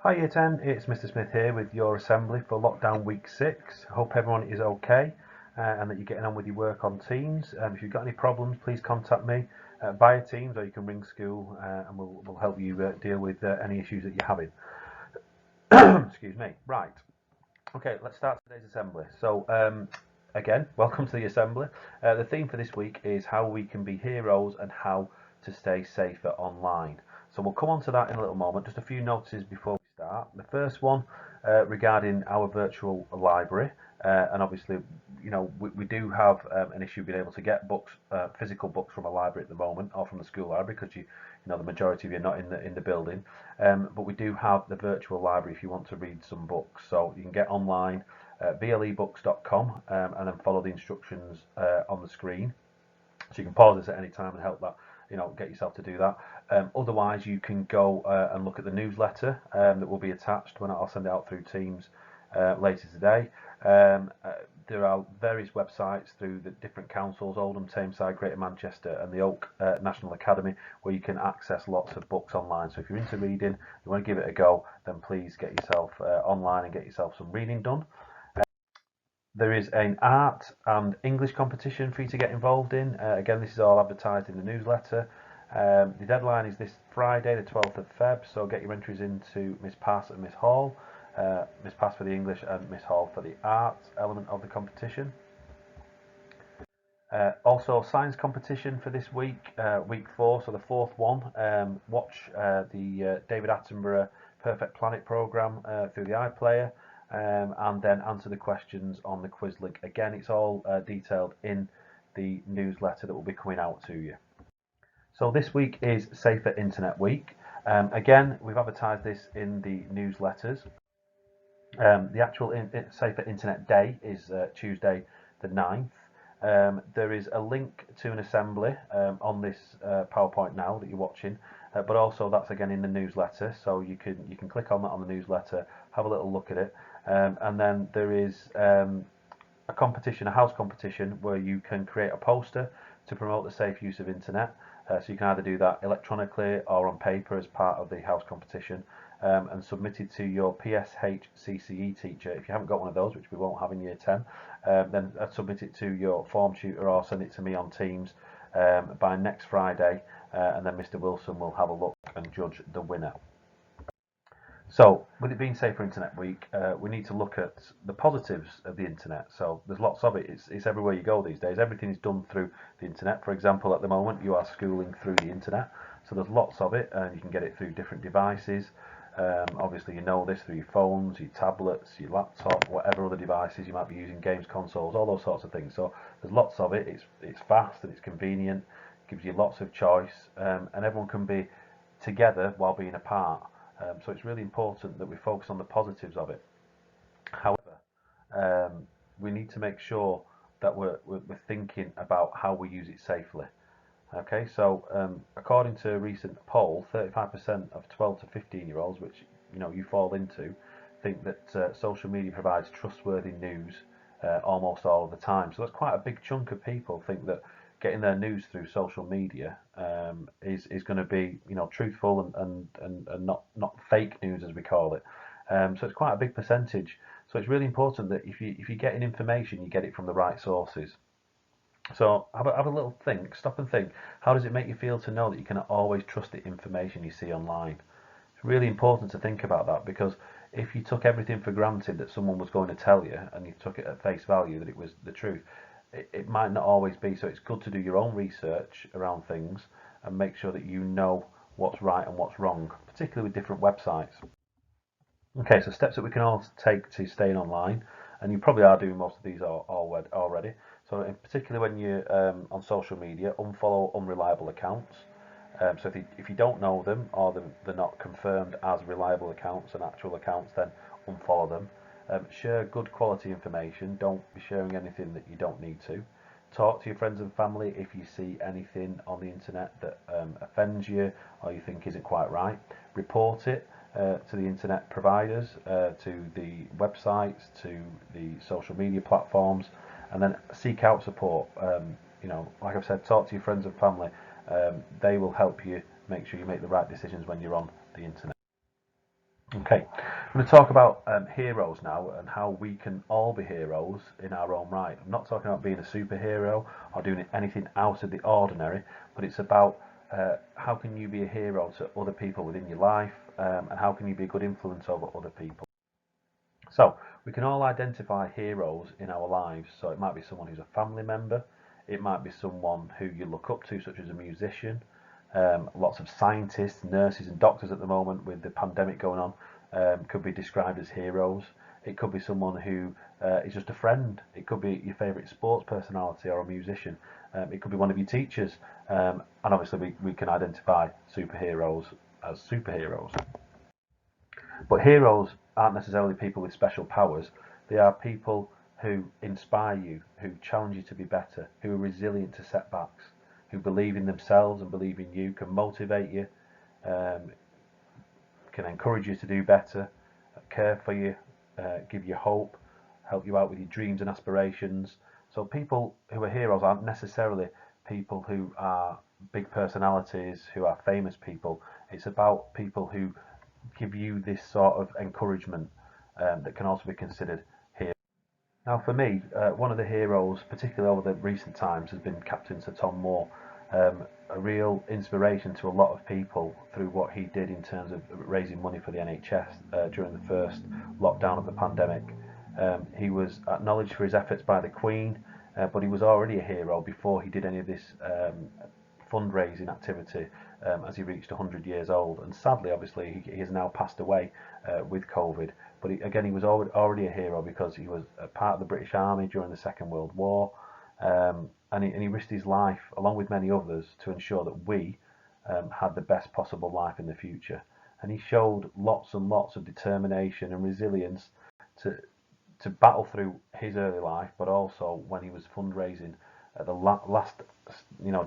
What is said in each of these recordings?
Hi Year 10, it's Mr Smith here with your assembly for lockdown week 6. Hope everyone is okay and that you're getting on with your work on Teams. If you've got any problems, please contact me via Teams, or you can ring school and we'll help you deal with any issues that you're having. Excuse me. Right. Okay, let's start today's assembly. So again, welcome to the assembly. The theme for this week is how we can be heroes and how to stay safer online. So we'll come on to that in a little moment. Just a few notices before we start. The first one regarding our virtual library, and obviously, you know, we do have an issue being able to get books, physical books from a library at the moment, or from the school library, because you know the majority of you are not in the building. But we do have the virtual library if you want to read some books. So you can get online vlebooks.com and then follow the instructions on the screen. So you can pause this at any time and help that, you know, get yourself to do that. Otherwise, you can go and look at the newsletter that will be attached when I'll send it out through Teams later today. There are various websites through the different councils, Oldham, Tameside, Greater Manchester and the Oak National Academy, where you can access lots of books online. So if you're into reading, you want to give it a go, then please get yourself online and get yourself some reading done. There is an art and English competition for you to get involved in. Again, this is all advertised in the newsletter. The deadline is this Friday, the 12th of Feb, so get your entries into Miss Pass and Miss Hall. Miss Pass for the English and Miss Hall for the art element of the competition. Also, science competition for this week, week 4, so the 4th one. Watch the David Attenborough Perfect Planet programme through the iPlayer. And then answer the questions on the quiz link. Again, it's all detailed in the newsletter that will be coming out to you. So this week is Safer Internet Week. Again, we've advertised this in the newsletters. The actual Safer Internet Day is Tuesday the 9th. There is a link to an assembly on this PowerPoint now that you're watching, but also that's again in the newsletter, so you can click on that on the newsletter, have a little look at it, and then there is a competition, a house competition, where you can create a poster to promote the safe use of internet. So you can either do that electronically or on paper as part of the house competition, and submit it to your PSHCCE teacher. If you haven't got one of those, which we won't have in year 10, then submit it to your form tutor or send it to me on Teams by next Friday, and then Mr Wilson will have a look and judge the winner. So, with it being Safer Internet Week, we need to look at the positives of the internet. So, there's lots of it. It's everywhere you go these days. Everything is done through the internet. For example, at the moment, you are schooling through the internet. So, there's lots of it, and you can get it through different devices. Obviously, you know this through your phones, your tablets, your laptop, whatever other devices you might be using, games consoles, all those sorts of things. So, there's lots of it. It's fast and it's convenient. It gives you lots of choice, and everyone can be together while being apart. So it's really important that we focus on the positives of it. However, we need to make sure that we're thinking about how we use it safely. Okay, so according to a recent poll, 35% of 12 to 15-year-olds, which you know you fall into, think that social media provides trustworthy news almost all of the time. So that's quite a big chunk of people think that getting their news through social media is going to be, you know, truthful and not fake news, as we call it. So it's quite a big percentage. So it's really important that if you're getting information, you get it from the right sources. So have a little think, stop and think. How does it make you feel to know that you can always trust the information you see online? It's really important to think about that, because if you took everything for granted that someone was going to tell you and you took it at face value that it was the truth, it might not always be. So it's good to do your own research around things and make sure that you know what's right and what's wrong, particularly with different websites. Okay, so steps that we can all take to staying online, and you probably are doing most of these already. So in particular when you're on social media, unfollow unreliable accounts. So if you don't know them, or they're not confirmed as reliable accounts and actual accounts, then unfollow them. Share good quality information. Don't be sharing anything that you don't need to. Talk to your friends and family if you see anything on the internet that offends you or you think isn't quite right. Report it to the internet providers, to the websites, to the social media platforms, and then seek out support. You know, like I've said, talk to your friends and family. They will help you make sure you make the right decisions when you're on the internet. Okay, I'm going to talk about heroes now and how we can all be heroes in our own right. I'm not talking about being a superhero or doing anything out of the ordinary, but it's about how can you be a hero to other people within your life, and how can you be a good influence over other people. So we can all identify heroes in our lives. So it might be someone who's a family member, it might be someone who you look up to, such as a musician. Lots of scientists, nurses, and doctors at the moment with the pandemic going on could be described as heroes. It could be someone who is just a friend. It could be your favourite sports personality or a musician. It could be one of your teachers. And obviously, we can identify superheroes as superheroes. But heroes aren't necessarily people with special powers. They are people who inspire you, who challenge you to be better, who are resilient to setbacks, who believe in themselves and believe in you, can motivate you, um, can encourage you to do better, care for you, give you hope, help you out with your dreams and aspirations. So people who are heroes aren't necessarily people who are big personalities, who are famous people. It's about people who give you this sort of encouragement that can also be considered heroes. Now, for me, one of the heroes, particularly over the recent times, has been Captain Sir Tom Moore. A real inspiration to a lot of people through what he did in terms of raising money for the NHS during the first lockdown of the pandemic. He was acknowledged for his efforts by the Queen, but he was already a hero before he did any of this fundraising activity as he reached 100 years old. And sadly, obviously, he has now passed away with COVID. But again, he was already a hero because he was a part of the British Army during the Second World War. And he risked his life, along with many others, to ensure that we had the best possible life in the future. And he showed lots and lots of determination and resilience to to battle through his early life, but also when he was fundraising at the last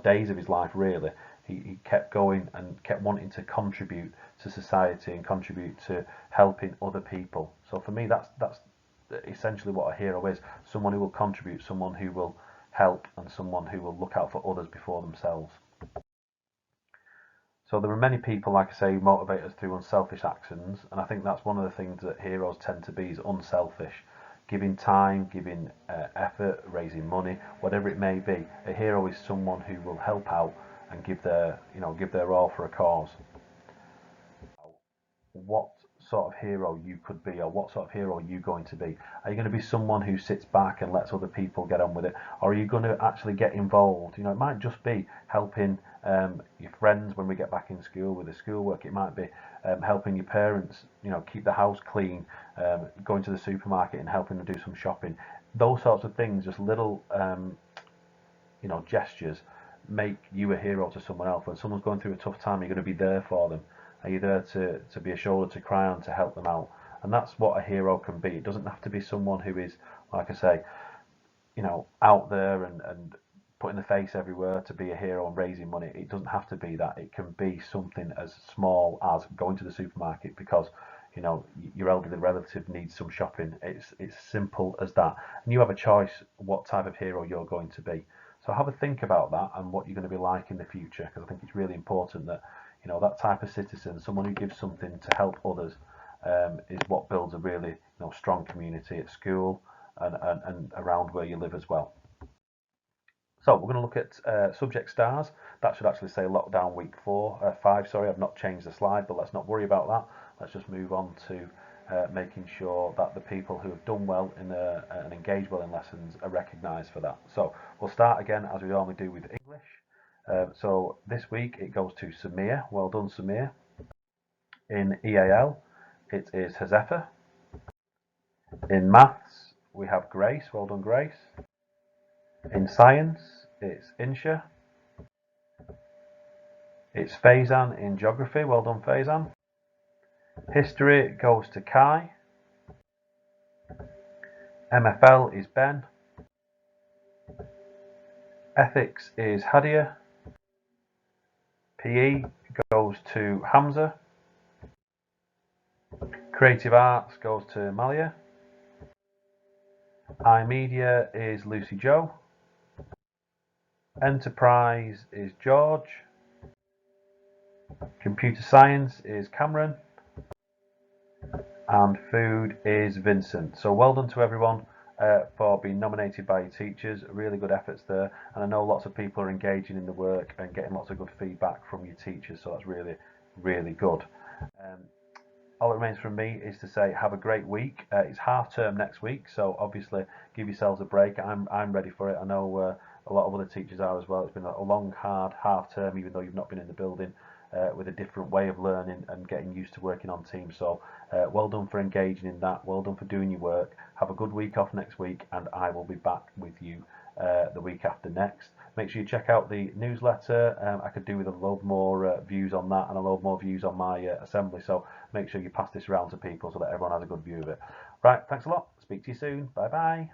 days of his life. Really, he kept going and kept wanting to contribute to society and contribute to helping other people. So for me, that's essentially what a hero is: someone who will contribute, someone who will help, and someone who will look out for others before themselves. So there are many people, like I say, who motivate us through unselfish actions, and I think that's one of the things that heroes tend to be, is unselfish. Giving time, giving effort, raising money, whatever it may be. A hero is someone who will help out and give their all for a cause. What sort of hero you could be, or what sort of hero are you going to be? Are you going to be someone who sits back and lets other people get on with it, or are you going to actually get involved? It might just be helping your friends when we get back in school with the schoolwork. It might be helping your parents, keep the house clean, going to the supermarket and helping them do some shopping. Those sorts of things, just little gestures, make you a hero to someone else. When someone's going through a tough time, you're going to be there for them. Are you there to be a shoulder to cry on, to help them out? And that's what a hero can be. It doesn't have to be someone who is, like I say, out there and putting the face everywhere to be a hero and raising money. It doesn't have to be that. It can be something as small as going to the supermarket because your elderly relative needs some shopping. It's simple as that, and you have a choice what type of hero you're going to be. So have a think about that and what you're going to be like in the future, because I think it's really important that that type of citizen, someone who gives something to help others, is what builds a really strong community at school and around where you live as well. So we're going to look at subject stars. That should actually say lockdown week 5. Sorry, I've not changed the slide, but let's not worry about that. Let's just move on to making sure that the people who have done well and engaged well in lessons are recognised for that. So we'll start again as we normally do with English. So this week it goes to Samir. Well done, Samir. In EAL, it is Hazefa. In maths, we have Grace. Well done, Grace. In science, it's Insha. It's Faizan in geography. Well done, Faizan. History goes to Kai. MFL is Ben. Ethics is Hadia. PE goes to Hamza. Creative Arts goes to Malia. iMedia is Lucy Joe. Enterprise is George. Computer Science is Cameron. and food is Vincent. So well done to everyone for being nominated by your teachers. Really good efforts there, and I know lots of people are engaging in the work and getting lots of good feedback from your teachers, so that's really, really good. Um, all that remains from me is to say have a great week. It's half term next week, so obviously give yourselves a break. I'm ready for it. I know a lot of other teachers are as well. It's been a long, hard half term, even though you've not been in the building, with a different way of learning and getting used to working on teams. So well done for engaging in that. Well done for doing your work. Have a good week off next week, and I will be back with you the week after next. Make sure you check out the newsletter. I could do with a load more views on that and a load more views on my assembly. So make sure you pass this around to people so that everyone has a good view of it. Right, thanks a lot. Speak to you soon. Bye bye.